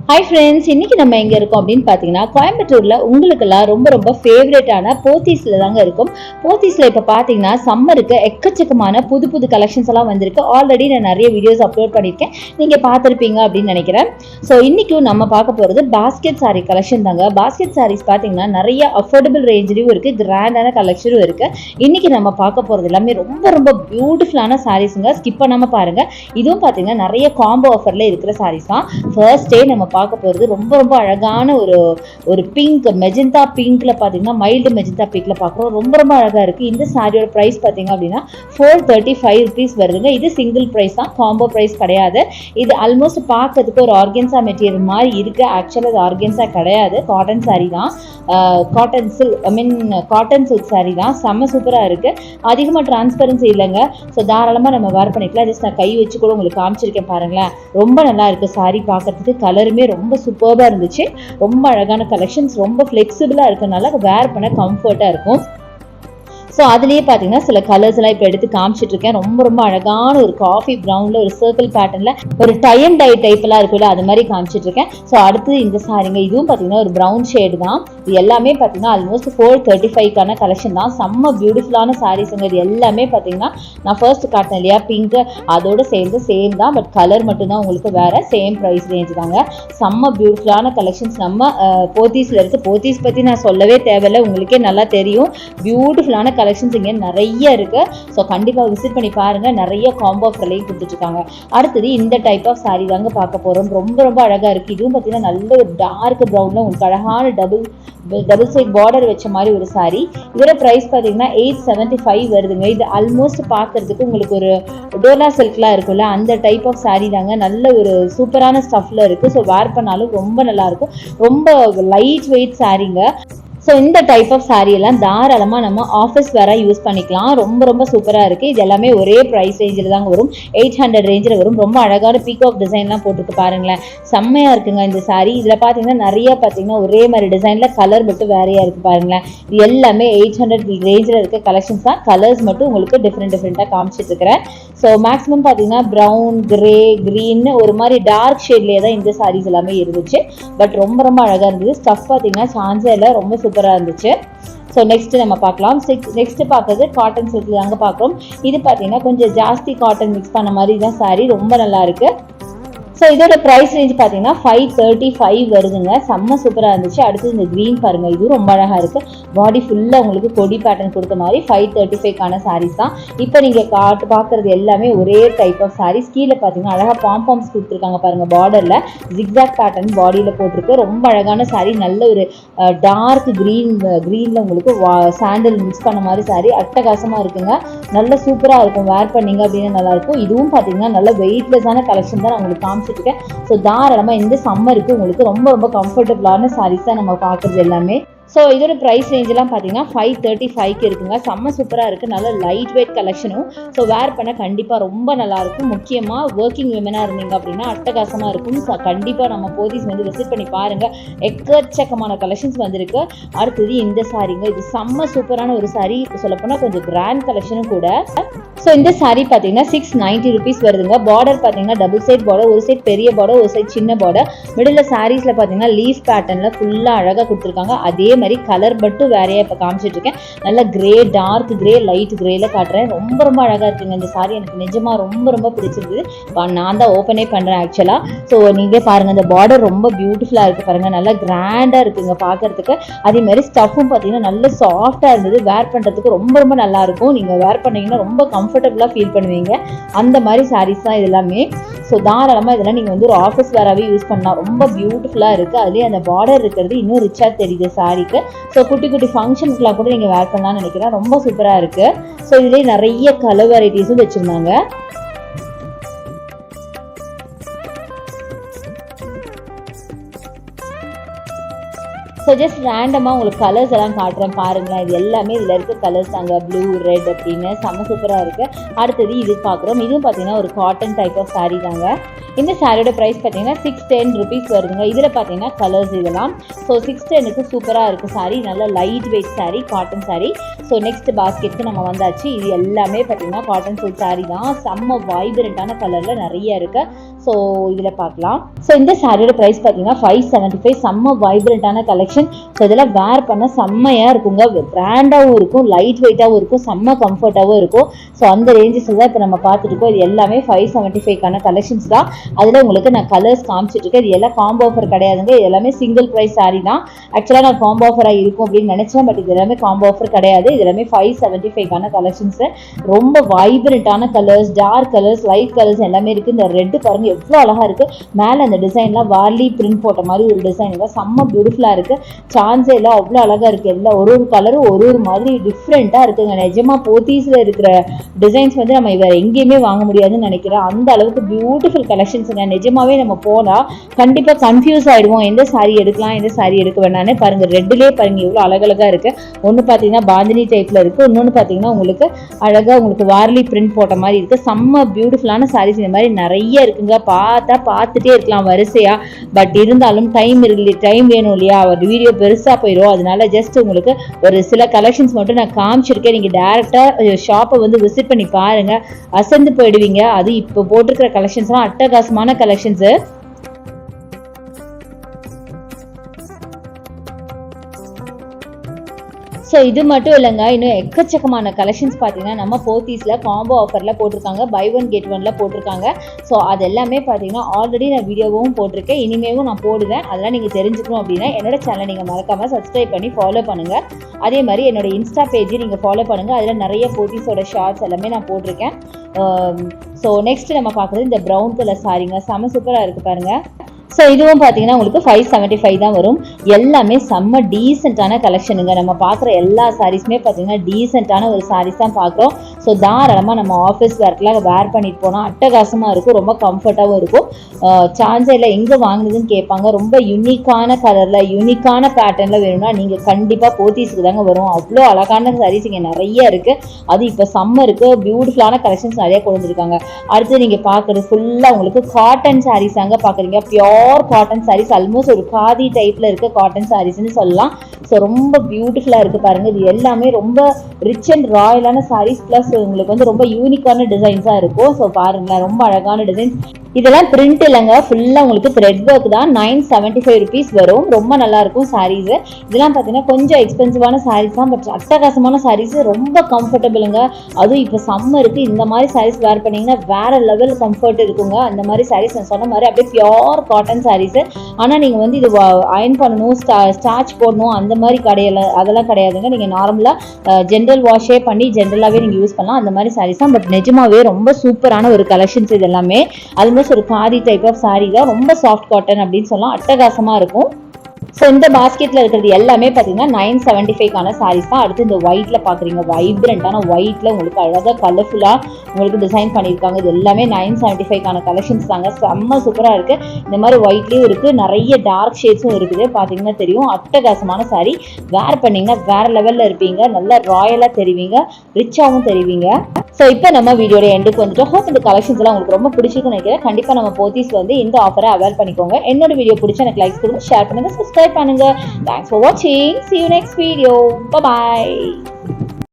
Hi friends, இன்னைக்கு நம்ம எங்க இருக்கோம் அப்படின்னு பாத்தீங்கன்னா கோயம்புத்தூர்ல உங்களுக்கெல்லாம் ரொம்ப ரொம்ப ஃபேவரட்டான போத்தீஸ்ல தாங்க இருக்கும். போத்தீஸ்ல இப்ப பாத்தீங்கன்னா சம்மருக்கு எக்கச்சக்கமான புது புது கலெக்ஷன்ஸ் எல்லாம் வந்திருக்கு. ஆல்ரெடி நான் நிறைய வீடியோஸ் அப்லோட் பண்ணியிருக்கேன், நீங்க பார்த்திருப்பீங்க அப்படின்னு நினைக்கிறேன். ஸோ இன்னைக்கும் நம்ம பார்க்க போறது பாஸ்கெட் சாரி கலெக்ஷன் தாங்க. பாஸ்கெட் சாரீஸ் பாத்தீங்கன்னா நிறைய அஃபோர்டபுள் ரேஞ்சிலும் இருக்கு, கிராண்டான கலெக்ஷனும் இருக்கு. இன்னைக்கு நம்ம பார்க்க போறது எல்லாமே ரொம்ப ரொம்ப பியூட்டிஃபுல்லான சாரீஸுங்க. ஸ்கிப் பண்ணாம பாருங்க. இதுவும் பாத்தீங்கன்னா நிறைய காம்போ ஆஃபர்ல இருக்கிற சாரீஸ் தான். ஃபர்ஸ்ட் டே நம்ம பார்க்க போகிறது ரொம்ப ரொம்ப அழகான ஒரு பிங்க், மெஜந்தா பிங்க்ல பார்த்தீங்கன்னா மைல்டு மெஜந்தா பிங்க்ல பார்க்குறோம். ரொம்ப ரொம்ப அழகாக இருக்குது. இந்த சாரியோட ப்ரைஸ் பார்த்தீங்க அப்படின்னா 435 rupees வருதுங்க. இது சிங்கிள் ப்ரைஸ் தான், காம்போ ப்ரைஸ் கிடையாது. இது ஆல்மோஸ்ட் பார்க்கறதுக்கு ஒரு ஆர்கன்சா மெட்டீரியல் மாதிரி இருக்குது. ஆக்சுவலாக அது ஆர்கன்சா கிடையாது, காட்டன் சாரி தான். காட்டன் சில்க் சாரி தான். செம்ம சூப்பராக இருக்குது. அதிகமாக டிரான்ஸ்பரன்சி இல்லைங்க. ஸோ தாராளமாக நம்ம வேர் பண்ணிக்கலாம். ஜஸ்ட் நான் கை வச்சு கூட உங்களுக்கு காமிச்சிருக்கேன் பாருங்களேன். ரொம்ப நல்லா இருக்குது சாரி பார்க்கறதுக்கு. கலருமே ரொம்ப சூப்பராக இருந்துச்சு. ரொம்ப அழகான கலெக்ஷன்ஸ், ரொம்ப ஃப்ளெக்சிபிளாக இருக்கனால வேர் பண்ண கம்ஃபர்ட்டாக இருக்கும். ஸோ அதுலேயே பார்த்தீங்கன்னா சில கலர்ஸ் எல்லாம் இப்போ எடுத்து காமிச்சிட்டு இருக்கேன். ரொம்ப ரொம்ப அழகான ஒரு காஃபி ப்ரௌனில் ஒரு சர்க்கிள் பேட்டர்னில் ஒரு டை அண்ட் டை டைப்லாம் இருக்குல்ல, அது மாதிரி காமிச்சிட்டு இருக்கேன். ஸோ அடுத்து இந்த சாரிங்க, இதுவும் பார்த்தீங்கன்னா ஒரு ப்ரௌன் ஷேடு தான். இது எல்லாமே பார்த்தீங்கன்னா ஆல்மோஸ்ட் 435க்கான கலெக்ஷன் தான். செம்ம பியூட்டிஃபுல்லான சாரீஸுங்க. இது எல்லாமே பார்த்தீங்கன்னா நான் ஃபர்ஸ்ட் காட்டினேன் இல்லையா பிங்க்கு, அதோட சேர்ந்து சேம் தான், பட் கலர் மட்டும்தான் உங்களுக்கு வேற. சேம் ப்ரைஸ் ரேஞ்ச் தாங்க. செம்ம பியூட்டிஃபுல்லான கலெக்ஷன்ஸ் நம்ம போத்தீஸில் இருக்குது. போத்தீஸ் பற்றி நான் சொல்லவே தேவையில்லை, உங்களுக்கே நல்லா தெரியும். பியூட்டிஃபுல்லான கலெக்ஷன்ஸ் இங்கே நிறைய இருக்கு. ஸோ கண்டிப்பாக விசிட் பண்ணி பாருங்க. நிறைய காம்போ ஆஃபர்லையும் கொடுத்துட்ருக்காங்க. அடுத்தது இந்த டைப் ஆஃப் சாரி தாங்க பார்க்க போகிறோம். ரொம்ப ரொம்ப அழகாக இருக்குது. இதுவும் பார்த்தீங்கன்னா நல்ல ஒரு டார்க் ப்ரௌனில் உங்களுக்கு அழகான டபுள் சைட் பார்டர் வச்ச மாதிரி ஒரு சாரி. இதோட ப்ரைஸ் பார்த்தீங்கன்னா 875 வருதுங்க. இது ஆல்மோஸ்ட் பார்க்கறதுக்கு உங்களுக்கு ஒரு டோலா சில்க்லாம் இருக்கும்ல, அந்த டைப் ஆஃப் சாரி தாங்க. நல்ல ஒரு சூப்பரான ஸ்டஃப்ல இருக்குது. ஸோ வேர் பண்ணாலும் ரொம்ப நல்லாயிருக்கும். ரொம்ப லைட் வெயிட் சாரிங்க. ஸோ இந்த டைப் ஆஃப் சாரி எல்லாம் தாராளமாக நம்ம ஆஃபீஸ் வேற யூஸ் பண்ணிக்கலாம். ரொம்ப ரொம்ப சூப்பராக இருக்குது. இது எல்லாமே ஒரே ப்ரைஸ் ரேஞ்சில் தாங்க வரும். 800 ரேஞ்சில் வரும். ரொம்ப அழகான பீகாக் டிசைன்லாம் போட்டுருக்கு பாருங்களேன். செம்மையாக இருக்குங்க இந்த சாரி. இதில் பார்த்தீங்கன்னா நிறைய பார்த்தீங்கன்னா ஒரே மாதிரி டிசைனில் கலர் மட்டும் வேறையாக இருக்குது பாருங்களேன். இது எல்லாமே 800 ரேஞ்சில் இருக்க கலெக்ஷன்ஸ் தான். கலர்ஸ் மட்டும் உங்களுக்கு டிஃப்ரெண்ட்டாக காமிச்சிட்டு இருக்கிறேன். ஸோ மேக்ஸிமம் பார்த்தீங்கன்னா ப்ரௌன், கிரே, க்ரீன் ஒரு மாதிரி டார்க் ஷேட்லேயே தான் இந்த சாரீஸ் எல்லாமே இருந்துச்சு. பட் ரொம்ப ரொம்ப அழகாக இருந்தது. ஸ்டஃப் பார்த்தீங்கன்னா சான்ஸே இல்லை, ரொம்ப சூப்பராக இருந்துச்சு. ஸோ நெக்ஸ்ட் நம்ம பார்க்கலாம். நெக்ஸ்ட் பார்க்கறது காட்டன் சில்க் தாங்க பார்க்குறோம். இது பார்த்தீங்கன்னா கொஞ்சம் ஜாஸ்தி காட்டன் மிக்ஸ் பண்ண மாதிரி தான் சாரி. ரொம்ப நல்லா இருக்கு. ஸோ இதோட ப்ரைஸ் ரேஞ்ச் பார்த்தீங்கன்னா 535 வருதுங்க. செம்ம சூப்பராக இருந்துச்சு. அடுத்து இந்த க்ரீன் பாருங்க, இதுவும் ரொம்ப அழகாக இருக்குது. பாடி ஃபுல்லாக உங்களுக்கு கொடி பேட்டர்ன் கொடுத்த மாதிரி 535க்கான சாரீஸ் தான். இப்போ நீங்கள் பார்க்குறது எல்லாமே ஒரே டைப் ஆஃப் சாரீஸ். கீழே பார்த்தீங்கன்னா அழகாக பாம்பாம்ஸ் கொடுத்துருக்காங்க பாருங்கள். பார்டரில் ஜிக்ஸாக் பேட்டர்ன் பாடியில் போட்டிருக்கு. ரொம்ப அழகான சாரீ. நல்ல ஒரு டார்க் க்ரீனில் உங்களுக்கு சாண்டல் மிக்ஸ் பண்ண மாதிரி சாரீ. அட்டகாசமாக இருக்குங்க. நல்ல சூப்பராக இருக்கும். வேர் பண்ணிங்க அப்படின்னு நல்லாயிருக்கும். இதுவும் பார்த்தீங்கன்னா நல்ல வெயிட்லெஸ்ஸான கலெக்ஷன் தான் நான் உங்களுக்கு காமிச்சிருக்கேன். ஸோ தாராளமாக இந்த சம்மருக்கு உங்களுக்கு ரொம்ப ரொம்ப கம்ஃபர்டபுளான சாரீஸ் தான் நம்ம பார்க்குறது எல்லாமே. ஸோ இதோட ப்ரைஸ் ரேஞ்செலாம் பார்த்தீங்கன்னா 535க்கு இருக்குங்க. செம்ம சூப்பராக இருக்குது. நல்ல லைட் வெயிட் கலெக்ஷனும். ஸோ வேர் பண்ண கண்டிப்பாக ரொம்ப நல்லாயிருக்கும். முக்கியமாக ஒர்க்கிங் விமனாக இருந்தீங்க அப்படின்னா அட்டகாசமாக இருக்கும். ஸோ கண்டிப்பாக நம்ம போத்தீஸ் வந்து விசிட் பண்ணி பாருங்கள். எக்கச்சக்கமான கலெக்ஷன்ஸ் வந்திருக்கு. அடுத்தது இந்த சாரீங்க. இது செம்ம சூப்பரான ஒரு சாரீ. இப்போ சொல்லப்போனால் கொஞ்சம் கிராண்ட் கலெக்ஷனும் கூட. ஸோ இந்த சாரீ பார்த்தீங்கன்னா 690 rupees வருதுங்க. பார்டர் பார்த்தீங்கன்னா டபுள் சைட் பார்டர், ஒரு சைட் பெரிய பார்டர், ஒரு சைட் சின்ன பார்டர். மிடில் சாரீஸில் பார்த்தீங்கன்னா லீஃப் பேட்டர்னில் ஃபுல்லாக அழகாக கொடுத்துருக்காங்க. அதே மாதிரி கலர் மட்டும் வேறையா இப்போ காமிச்சிட்டு இருக்கேன். நல்ல கிரே, டார்க் கிரே, லைட் கிரேல காட்டுறேன். ரொம்ப ரொம்ப அழகாக இருக்குங்க இந்த சாரி. எனக்கு நிஜமாக ரொம்ப ரொம்ப பிடிச்சிருக்குது. நான் தான் ஓப்பனே பண்ணுறேன் ஆக்சுவலாக. ஸோ நீங்கள் பாருங்கள், இந்த பார்டர் ரொம்ப பியூட்டிஃபுல்லாக இருக்குது பாருங்கள். நல்லா கிராண்டாக இருக்குங்க பார்க்கறதுக்கு. அதே மாதிரி ஸ்டஃப்பும் பார்த்தீங்கன்னா நல்ல சாஃப்டாக இருந்தது. வேர் பண்ணுறதுக்கு ரொம்ப ரொம்ப நல்லாயிருக்கும். நீங்கள் வேர் பண்ணீங்கன்னா ரொம்ப கம்ஃபர்டபுளாக ஃபீல் பண்ணுவீங்க. அந்த மாதிரி சாரீஸ் தான் இது எல்லாமே. ஸோ தாராளமாக இதெல்லாம் நீங்கள் வந்து ஒரு ஆஃபீஸ் வேறாவே யூஸ் பண்ணலாம். ரொம்ப பியூட்டிஃபுல்லாக இருக்குது. அதுலேயே அந்த பார்டர் இருக்கிறது இன்னும் ரிச்சாக தெரியுது சாரிக்கு. ஸோ குட்டி குட்டி ஃபங்க்ஷனுக்குலாம் கூட நீங்கள் வேர் பண்ணலாம்னு நினைக்கிறேன். ரொம்ப சூப்பராக இருக்குது. ஸோ இதுலேயே நிறைய கலர் வெரைட்டிஸும் வச்சுருந்தாங்க. ஸோ ஜஸ்ட் ரேண்டமாக உங்களுக்கு கலர்ஸ் எல்லாம் காட்டுறேன் பாருங்களேன். இது எல்லாமே இதில் இருக்க கலர்ஸ் தாங்க. ப்ளூ, ரெட் அப்படின்னு செம்ம சூப்பராக இருக்குது. அடுத்தது இது பார்க்குறோம். இதுவும் பார்த்தீங்கன்னா ஒரு காட்டன் டைப் ஆஃப் சாரீ தாங்க. இந்த சாரியோட ப்ரைஸ் பார்த்தீங்கன்னா 610 rupees வருதுங்க. இதில் பார்த்தீங்கன்னா கலர்ஸ் இதெல்லாம். ஸோ 610க்கு சூப்பராக இருக்குது சாரி. நல்ல light weight sari, cotton sari. So next பாஸ்கெட்டுக்கு நம்ம வந்தாச்சு. இது எல்லாமே பார்த்தீங்கன்னா காட்டன் சில்க் சாரி தான். செம்ம வைப்ரண்ட்டான கலரில் நிறைய இருக்குது. ஸோ இதில் பார்க்கலாம். ஸோ இந்த சாரியோட ப்ரைஸ் பார்த்தீங்கன்னா 575. செம்ம வைப்ரண்டான கலெக்ஷன். ஸோ இதெல்லாம் வேர் பண்ண செம்மையாக இருக்குங்க. பிராண்டாகவும் இருக்கும், லைட் வெயிட்டாகவும் இருக்கும், செம்ம கம்ஃபர்ட்டாகவும் இருக்கும். ஸோ அந்த ரேஞ்சஸ் தான் இப்போ நம்ம பார்த்துட்டு இருக்கோம். இது எல்லாமே 575க்கான கலெக்ஷன்ஸ் தான். அதில் உங்களுக்கு நான் கலர்ஸ் காமிச்சிட்டு இருக்கேன். இது எல்லாம் காம்போ ஆஃபர் கிடையாதுங்க. இது எல்லாமே சிங்கிள் ப்ரைஸ் சாரி தான். ஆக்சுவலாக நான் காம்போ ஆஃபராக இருக்கும் அப்படின்னு நினச்சேன், பட் இது எல்லாமே காம்போ ஆஃபர் கிடையாது. இது எல்லாமே 575க்கான கலெக்ஷன்ஸ். ரொம்ப வைப்ரண்டான colours, dark colours, light colours எல்லாமே இருக்குது. இந்த ரெட்டு பாருங்க எவ்வளோ அழகாக இருக்குது. மேலே அந்த டிசைன்லாம் வார்லி பிரிண்ட் போட்ட மாதிரி ஒரு டிசைன் தான், செம்ம பியூட்டிஃபுல்லாக இருக்குது. சான்ஸே எல்லாம் அவ்வளோ அழகாக இருக்குது. எல்லாம் ஒரு கலரும் ஒரு மாதிரி டிஃப்ரெண்ட்டாக இருக்குங்க. நிஜமாக போத்தீஸில் இருக்கிற டிசைன்ஸ் நம்ம வேறு எங்கேயுமே வாங்க முடியாதுன்னு நினைக்கிறேன். அந்த அளவுக்கு பியூட்டிஃபுல் கலெக்ஷன்ஸுங்க. நிஜமாவே நம்ம போனால் கண்டிப்பாக கன்ஃபியூஸ் ஆகிடுவோம், எந்த சாரீ எடுக்கலாம் எந்த சாரீ எடுக்க வேணான்னு. பாருங்கள் ரெட்டுலேயே பாருங்கள் எவ்வளோ அழகழகாக இருக்குது. ஒன்று பார்த்தீங்கன்னா பாந்தினி டைப்பில் இருக்குது, இன்னொன்று பார்த்தீங்கன்னா உங்களுக்கு அழகாக உங்களுக்கு வார்லி பிரிண்ட் போட்ட மாதிரி இருக்குது. செம்ம பியூட்டிஃபுல்லான சாரீஸ் இந்த மாதிரி நிறைய இருக்குங்க. பார்த்துட்டே இருக்கலாம் வரிசையா. பட் இருந்தாலும் டைம் வேணும் இல்லையா, ஒரு வீடியோ பெருசா போயிடும். அதனால ஜஸ்ட் உங்களுக்கு ஒரு சில கலெக்ஷன்ஸ் மட்டும் நான் காமிச்சிருக்கேன். நீங்க டைரக்டா ஷாப்பை விசிட் பண்ணி பாருங்க, அசந்து போயிடுவீங்க. அது இப்போ போட்டிருக்கிற கலெக்ஷன்ஸ்லாம் அட்டகாசமான கலெக்ஷன்ஸ். ஸோ இது மட்டும் இல்லைங்க, இன்னும் எக்கச்சக்கமான கலெக்ஷன்ஸ் பார்த்தீங்கன்னா நம்ம போத்தீஸில் காம்போ ஆஃபரில் போட்டிருக்காங்க, பை ஒன் கெட் ஒன்ல போட்டிருக்காங்க. ஸோ அது எல்லாமே பார்த்தீங்கன்னா ஆல்ரெடி நான் வீடியோவும் போட்டிருக்கேன், இனிமேவும் நான் போடுவேன். அதெல்லாம் நீங்கள் தெரிஞ்சுக்கணும் அப்படின்னா என்னோட சேனலை நீங்கள் மறக்காமல் சப்ஸ்கிரைப் பண்ணி ஃபாலோ பண்ணுங்கள். அதே மாதிரி என்னோட இன்ஸ்டா பேஜை நீங்கள் ஃபாலோ பண்ணுங்கள், அதில் நிறைய போத்தீஸோட ஷார்ட்ஸ் எல்லாமே நான் போட்டிருக்கேன். ஸோ நெக்ஸ்ட் நம்ம பார்க்குறது இந்த ப்ரௌன் கலர் சாரிங்க, செம சூப்பராக இருக்குது பாருங்கள். ஸோ இதுவும் பார்த்தீங்கன்னா உங்களுக்கு 575 தான் வரும். எல்லாமே செம்ம டீசெண்டான கலெக்ஷனுங்க. நம்ம பார்க்குற எல்லா சாரீஸுமே பார்த்தீங்கன்னா டீசெண்டான ஒரு சாரீஸ் தான் பார்க்குறோம். ஸோ தாராளமாக நம்ம ஆஃபீஸ் ஒர்க்கில் வேர் பண்ணிட்டு போனால் அட்டகாசமாக இருக்கும், ரொம்ப கம்ஃபர்ட்டாகவும் இருக்கும். சான்ஸில் எங்கே வாங்கினதுன்னு கேட்பாங்க. ரொம்ப யூனிக்கான கலரில் யூனிக்கான பேட்டர்னில் வேணும்னா நீங்கள் கண்டிப்பாக போத்தீஸுக்கு தாங்க வரும். அவ்வளோ அழகான சாரீஸ் இங்கே நிறைய இருக்குது. அது இப்போ சம்மருக்கு பியூட்டிஃபுல்லான கலெக்ஷன்ஸ் நிறைய கொண்டு வந்திருக்காங்க. அடுத்து நீங்கள் பார்க்குறது ஃபுல்லாக உங்களுக்கு காட்டன் சாரீஸ் தாங்க பார்க்குறீங்க. பியோர் காட்டன் சாரீஸ், ஆல்மோஸ்ட் ஒரு காதி டைப்ல இருக்க காட்டன் சாரீஸ்ன்னு சொல்லலாம். ஸோ ரொம்ப பியூட்டிஃபுல்லா இருக்கு பாருங்க. இது எல்லாமே ரொம்ப ரிச் அண்ட் ராயலான சாரீஸ், பிளஸ் உங்களுக்கு ரொம்ப யூனிக்கான டிசைன்ஸா இருக்கும். ஸோ பாருங்களேன், ரொம்ப அழகான டிசைன்ஸ். இதெல்லாம் பிரிண்ட் இல்லைங்க, ஃபுல்லா உங்களுக்கு த்ரெட் ஒர்க் தான். 975 rupees வரும். ரொம்ப நல்லா இருக்கும் சாரீஸ். இதெல்லாம் பார்த்தீங்கன்னா கொஞ்சம் எக்ஸ்பென்சிவான சாரீஸ் தான், பட் அட்டகாசமான சாரீஸ், ரொம்ப கம்ஃபர்டபுளுங்க. அதுவும் இப்போ சம்மருக்கு இந்த மாதிரி சாரீஸ் வேர் பண்ணீங்கன்னா வேற லெவல் கம்ஃபர்ட் இருக்குங்க. அந்த மாதிரி சாரீஸ் நான் சொன்ன மாதிரி அப்படியே பியோர் காட்டன் சாரீஸ். ஆனால் நீங்கள் இது அயர்ன் பண்ணணும், ஸ்டார்ச் போடணும் அந்த மாதிரி அதெல்லாம் கிடையாதுங்க. நீங்கள் நார்மலாக ஜென்ரல் வாஷே பண்ணி ஜென்ரலாகவே நீங்கள் யூஸ் பண்ணலாம். அந்த மாதிரி சாரீஸ் தான். பட் நிஜமாவே ரொம்ப சூப்பரான ஒரு கலெக்ஷன்ஸ். இது எல்லாமே ஆல்மோஸ்ட் ஒரு காதி டைப் ஆஃப் சாரீ தான். ரொம்ப சாஃப்ட் காட்டன் அப்படின்னு சொல்லலாம், அட்டகாசமா இருக்கும். ஸோ இந்த பாஸ்கெட்டில் இருக்கிறது எல்லாமே பார்த்தீங்கன்னா 975க்கான சாரீஸ் தான். அடுத்து இந்த ஒயிட்ல பார்க்குறீங்க, வைப்ரண்டான ஒயிட்ல உங்களுக்கு அழகாக கலர்ஃபுல்லாக உங்களுக்கு டிசைன் பண்ணியிருக்காங்க. இது எல்லாமே 975க்கான கலெக்ஷன்ஸ் தாங்க. செம்ம சூப்பராக இருக்குது. இந்த மாதிரி ஒயிட்லேயும் இருக்குது, நிறைய டார்க் ஷேட்ஸும் இருக்குது. பார்த்தீங்கன்னா தெரியும், அட்டகாசமான சாரீ. வேர் பண்ணிங்கன்னா வேற லெவலில் இருப்பீங்க, நல்லா ராயலாக தெரிவிங்க, ரிச்சாகவும் தெரிவிங்க. ஸோ இப்போ நம்ம வீடியோட எண்டுக்கு வந்துட்டோம். ஹோப் இந்த கலெக்ஷன்ஸ் எல்லாம் உங்களுக்கு ரொம்ப பிடிச்சிருக்குன்னு நினைக்கிறேன். கண்டிப்பாக நம்ம போத்தீஸ் இந்த ஆஃபரை அவைல் பண்ணிக்கோங்க. என்னோட வீடியோ பிடிச்சா எனக்கு லைக்ஸ் கொடுங்க, ஷேர் பண்ணுங்க, சப்ஸ்கிரைப் பண்ணுங்க. Thanks for watching. See you next video. Bye bye.